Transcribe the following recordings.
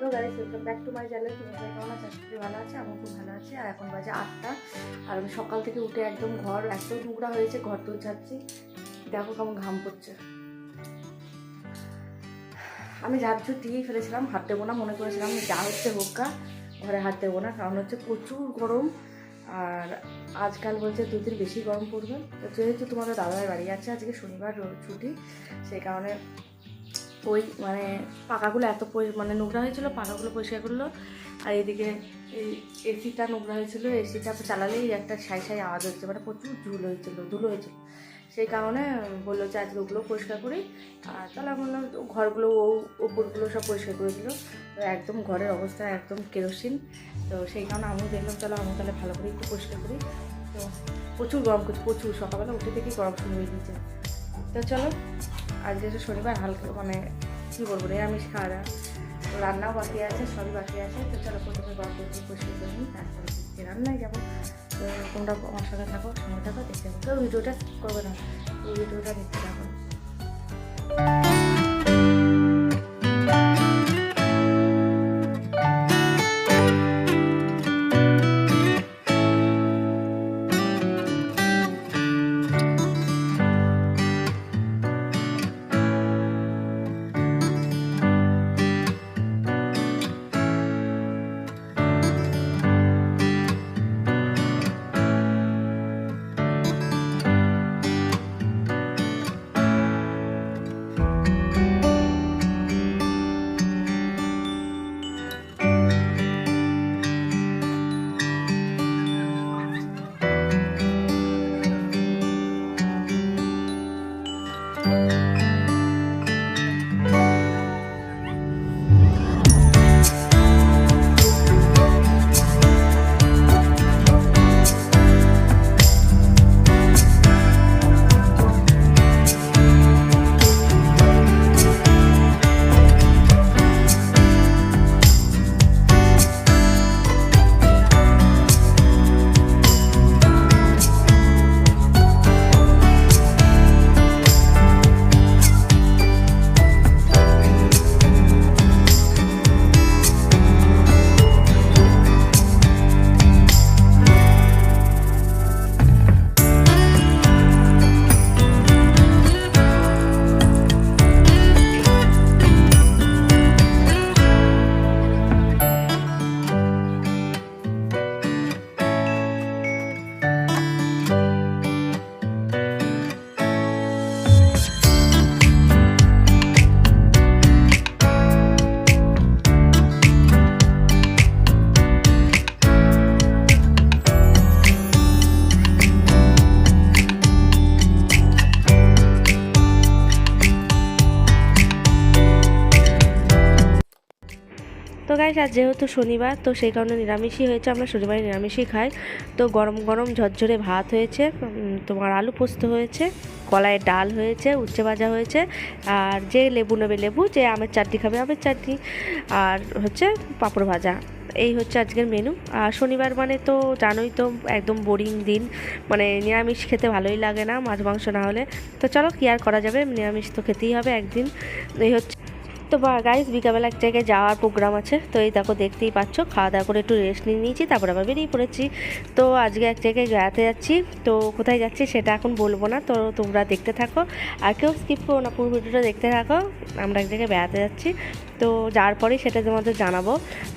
Hello guys, welcome back to my channel. তুমি সবাই কেমন আছো? আশা করি ভালো আছে। আমি খুব ভালো আছি। আর এখন বাজে 8টা। আর আমি সকাল থেকে উঠে একদম ঘর এত নোংরা হয়েছে, ঘর তো ঝাড়ছি। দেখো কেমন ঘাম পড়ছে। আমি ঝাড় দিয়েই ফেলেছিলাম, হাত দেবো না, মনে করেছিলাম যা হচ্ছে হোক গা, ঘরে হাত দেবো না, কারণ হচ্ছে প্রচুর গরম। আর আজকাল বলছে 2 দিন বেশি গরম পড়বে। তো যেহেতু তোমাদের দাদার বাড়ি আছে, আজকে শনিবার ছুটি, সেই কারণে ওই মানে পাকাগুলো এত মানে নোংরা হয়েছিল, পাকাগুলো পরিষ্কার করলো। আর এদিকে এই এসিটা নোংরা হয়েছিল, এসিটা চালালেই একটা সাই সাই আওয়াজ হচ্ছে, মানে প্রচুর ধুলো হয়েছিল। সেই কারণে বললো যে আজকে ওগুলো পরিষ্কার করি। আর তাহলে বললাম ঘরগুলো ওপরগুলো সব পরিষ্কার করে দিল। তো একদম ঘরের অবস্থা একদম কেরোসিন। তো সেই কারণে আমিও দেখলাম চলো আমি তাহলে ভালো করে একটু পরিষ্কার করি। তো প্রচুর গরম করছে, প্রচুর সকালবেলা উঠে থেকেই গরম শুরু হয়ে গিয়েছে। তো চলো, আজকে তো শনিবার, হালকা মানে কী বলবো, নিরামিষ খাওয়া দাওয়া, রান্নাও বাকি আছে, সবই বাকি আছে। তো চলো প্রথমে গরম করে পরিষ্কার করে নিই, তারপরে রান্নায় যাবো। তো তোমরা আমার সাথে থাকো, সঙ্গে থাকো, দেখতে থাকো। কেউ ভিডিওটা স্কিপ করবে না, ওই ভিডিওটা দেখতে থাকো। তো গাইস, আজ যেহেতু শনিবার, তো সেই কারণে নিরামিষই হয়েছে। আমরা শনিবারে নিরামিষই খাই। তো গরম গরম ঝরঝরে ভাত হয়েছে, তোমার আলু পোস্ত হয়েছে, কলাইয়ের ডাল হয়েছে, উচ্ছে ভাজা হয়েছে, আর যে লেবু নেবে লেবু, যে আমের চাটনি খাবে আমের চাটনি, আর হচ্ছে পাঁপড় ভাজা। এই হচ্ছে আজকের মেনু। আর শনিবার মানে তো জানোই তো, একদম বোরিং দিন, মানে নিরামিষ খেতে ভালোই লাগে না মাছ মাংস না হলে। তো চলো কি আর করা যাবে, নিরামিষ তো খেতেই হবে একদিন। এই হচ্ছে। তো গাইস, বিকালবেলা এক জায়গায় যাওয়ার প্রোগ্রাম আছে। তো এই দেখো, দেখতেই পাচ্ছ, খাওয়া দাওয়া করে একটু রেস্ট নিয়ে নিয়েছি, তারপর আবার বেরিয়ে পড়েছি। তো আজকে এক জায়গায় বেড়াতে যাচ্ছি। তো কোথায় যাচ্ছি সেটা এখন বলবো না, তো তোমরা দেখতে থাকো, আর কেউ স্কিপ করো না, পুরো ভিডিওটা দেখতে থাকো। আমরা এক জায়গায় বেড়াতে যাচ্ছি, তো যাওয়ার পরেই সেটা তোমাদের জানাবো।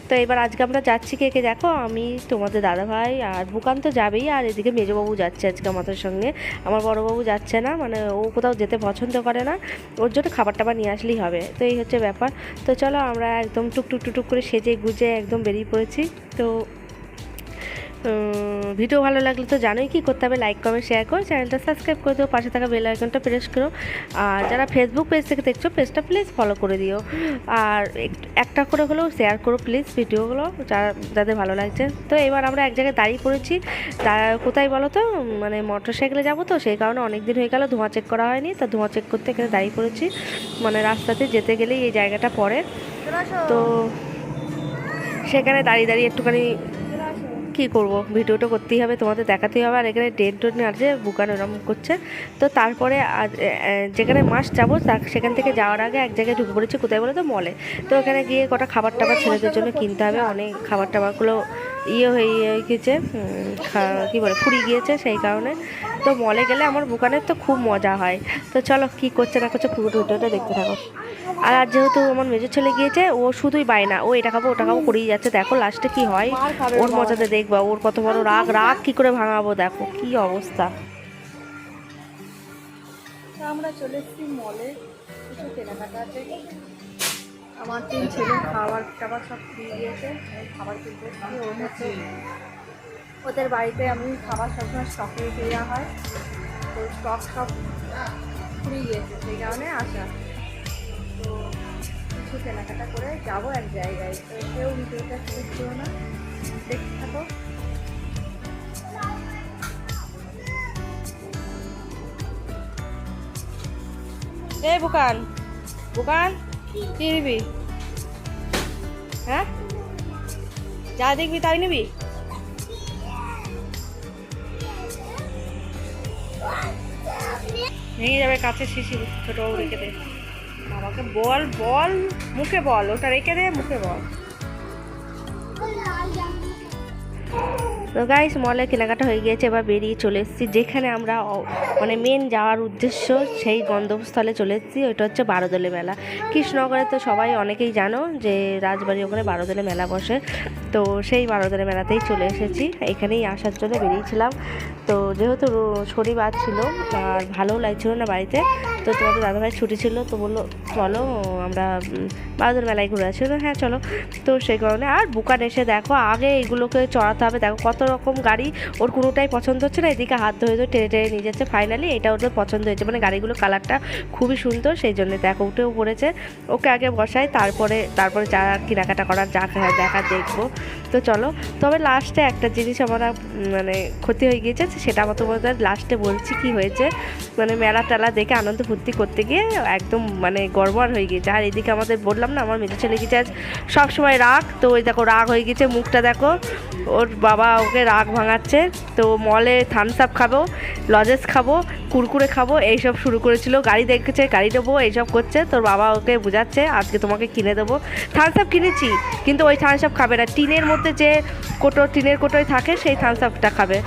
তো এবার আজকে আমরা যাচ্ছি কে কে দেখো, আমি, তোমাদের দাদাভাই, আর বুকান তো যাবেই, আর এদিকে মেজোবাবু যাচ্ছে আজকে আমাদের সঙ্গে। আমার বড়োবাবু যাচ্ছে না, মানে ও কোথাও যেতে পছন্দ করে না, ওর জন্য খাবার টাবার নিয়ে আসলেই হবে। তো এই হচ্ছে ব্যাপার। তো চলো, আমরা একদম টুকটুক করে সেজে গুজে একদম বেরিয়ে পড়েছি। তো ভিডিও ভালো লাগলে তো জানোই কি করতে হবে, লাইক কমেন্ট শেয়ার করো, চ্যানেলটা সাবস্ক্রাইব করে দিও, পাশে থাকা বেল আইকনটা প্রেস করো। আর যারা ফেসবুক পেজ থেকে দেখছো, পেজটা প্লিজ ফলো করে দিও। আর একটা করে হলেও শেয়ার করো প্লিজ ভিডিওগুলো, যাদের ভালো লাগছে। তো এবার আমরা এক জায়গায় দাঁড়িয়ে পড়েছি। কোথায় বলো তো, মানে মোটর সাইকেলে যাবো, তো সেই কারণে অনেক দিন হয়ে গেল ধোঁয়া চেক করা হয়নি। তা ধোঁয়া চেক করতে এখানে দাঁড়িয়ে পড়েছি, মানে রাস্তাতে যেতে গেলেই এই জায়গাটা পড়ে। তো সেখানে দাঁড়িয়ে একটুখানি কী করবো, ভিডিওটা করতেই হবে, তোমাদের দেখাতেই হবে। আর এখানে ডেন টোন আছে, বুকান ওরম করছে। তো তারপরে যেখানে মাস যাবো সেখান থেকে যাওয়ার আগে এক জায়গায় ঢুকে পড়েছি, কোথায় বলো তো, মলে। তো ওখানে গিয়ে কটা খাবার টাবার ছেলেদের জন্য কিনতে হবে, অনেক খাবার টাবারগুলো হয়ে গিয়েছে, কী বলে ফুরিয়ে গিয়েছে, সেই কারণে। তো মলে গেলে আমার বুকানের তো খুব মজা হয়। তো চলো কী করছে না করছে পুরো ভিডিওটা দেখতে থাকো। আর আজ যেহেতু আমার মেজর ছেলে গিয়েছে, ও শুধুই বায়না, ও এটা খাবো ওটা খাবো করেই যাচ্ছে। দেখো লাস্টে কি হয়, ওর মজাতে দেখবা, ওর কত বড় রাগ কী করে ভাঙাবো, দেখো কি অবস্থা। আমরা চলে এসেছি মলে, কিছু কেনাকাটা আছে। আমার 3 ছেলে খাবার টাবার সব ফ্রি দিয়েছে, খাবার কিনতে এসেছি। ওদের বাড়িতে আমি খাবার সবসময় স্টকে দেওয়া হয়, তো স্টক সব ফুরিয়ে গিয়েছে, সেই কারণে আসা। তো কিছু কেনাকাটা করে যাবো এক জায়গায়, তো কেউ ভিডিওটা শেষ করো না, দেখতে থাকো। বুকান বুকান কি নিবি? হ্যাঁ, যা দেখবি তাই নিবি? ভেঙে যাবে কাছের শিশি, ছোটবাবু রেখে দে। আমাকে বল বল, মুখে বল, ওটা রেখে দে, মুখে বল। তো গাইস মলে কেনাকাটা হয়ে গিয়েছে, এবার বেরিয়ে চলে এসেছি যেখানে আমরা মানে মেন যাওয়ার উদ্দেশ্য, সেই গন্তব্যস্থলে চলে এসেছি। ওইটা হচ্ছে বারোদলে মেলা। কৃষ্ণনগরে তো সবাই অনেকেই জানো যে রাজবাড়ি ওখানে বারোদলে মেলা বসে। তো সেই বারোদলে মেলাতেই চলে এসেছি, এখানেই আসার জন্য বেরিয়েছিলাম। তো যেহেতু শনিবার ছিল আর ভালোও লাগছিল না বাড়িতে, তো তোমাদের দাদাভাই ছুটি ছিল, তো বললো চলো আমরা বারোদলে মেলায় ঘুরে আসি। হ্যাঁ চলো। তো সেই কারণে আর বুকান এসে দেখো আগে এগুলোকে চড়াতে হবে, দেখো কত রকম গাড়ি, ওর কোনোটাই পছন্দ হচ্ছে না, এদিকে হাত ধরে ধরে টেনে টেনে নিয়ে যাচ্ছে। ফাইনালি এটা ওদের পছন্দ হয়েছে, মানে গাড়িগুলোর কালারটা খুবই সুন্দর, সেই জন্য দেখো উঠেও পড়েছে। ওকে আগে বসাই, তারপরে যা কেনাকাটা করার যা দেখা দেখবো। তো চলো, তবে লাস্টে একটা জিনিস আমরা মানে ক্ষতি হয়ে গিয়েছে, সেটা আমার তোমাদের লাস্টে বলছি কি হয়েছে। মানে মেলা টেলা দেখে আনন্দ ফুর্তি করতে গিয়ে একদম মানে গড়বড় হয়ে গিয়েছে। আর এদিকে আমাদের বললাম না আমার মেজো ছেলে গিয়েছে আজ সবসময় রাগ, তো ওই দেখো রাগ হয়ে গেছে, মুখটা দেখো, ওর বাবা ওকে রাগ ভাঙাচ্ছে। তো মলে থামস আপ খাবো, লজেস খাবো, কুরকুরে খাবো, এইসব শুরু করেছিল। গাড়ি দেখেছে, গাড়ি দেবো, এইসব করছে। তোর বাবা ওকে বোঝাচ্ছে আজকে তোমাকে কিনে দেবো। থামস আপ কিনেছি, কিন্তু ওই থামস আপ খাবে না, টিনের মধ্যে যে টিনের কোটোয় থাকে সেই থামস আপটা খাবে।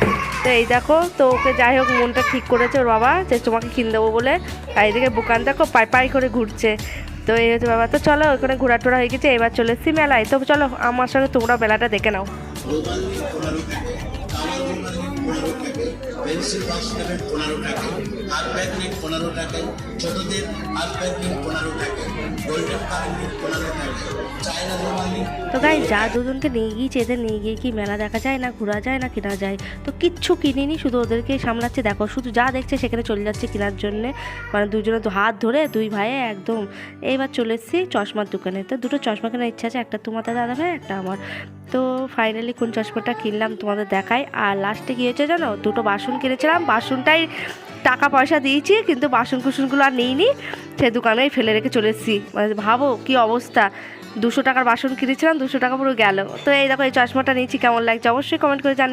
তো এই দেখো, তো ওকে যাই হোক মনটা ঠিক করেছে ওর বাবা যে তোমাকে কিনে দেবো বলে। আর এদিকে বুকান দেখো পাই পাই করে ঘুরছে। তো এই হচ্ছে বাবা। তো চলো ওখানে ঘোরা টোরা হয়ে গেছে, এবার চলে এসেছি মেলায়। তো চলো আমার সঙ্গে তোমরা মেলাটা দেখে নাও। পেন্সিল বক্স নেবেন 15 টাকা, হাত ব্যাগ নিন 15 টাকায়, ছোটদের হাত ব্যাগ নিন 15 টাকা, গোল্ডেন কার নিন 15 টাকা, চায়না রুমাল নিন। তো গাই যা দুজনকে নিয়ে গিয়েছে, এদের নিয়ে গিয়ে কি মেলা দেখা যায় না, ঘোরা যায় না, কেনা যায়? তো কিচ্ছু কিনিনি, শুধু ওদেরকেই সামলাচ্ছে। দেখো শুধু যা দেখছে সেখানে চলে যাচ্ছে কেনার জন্যে, মানে দুজনে তো হাত ধরে দুই ভাইয়ে একদম। এইবার চলে এসেছি চশমার দোকানে। তো দুটো চশমা কেনার ইচ্ছা আছে, একটা তোমাদের দাদা ভাই, একটা আমার। তো ফাইনালি কোন চশমাটা কিনলাম তোমাদের দেখাই। আর লাস্টে কী হয়েছে জানো, দুটো বাসন কিনেছিলাম, বাসনটাই টাকা পয়সা দিয়েছি, কিন্তু বাসন কুসনগুলো আর নিইনি, সে দোকানেই ফেলে রেখে চলে এসেছি। মানে ভাবো কি অবস্থা, 200 টাকার বাসন কিনেছিলাম, 200 টাকা পুরো গেল। তো এই দেখো এই চশমাটা নিয়েছি, কেমন লাগছে অবশ্যই কমেন্ট করে জানি।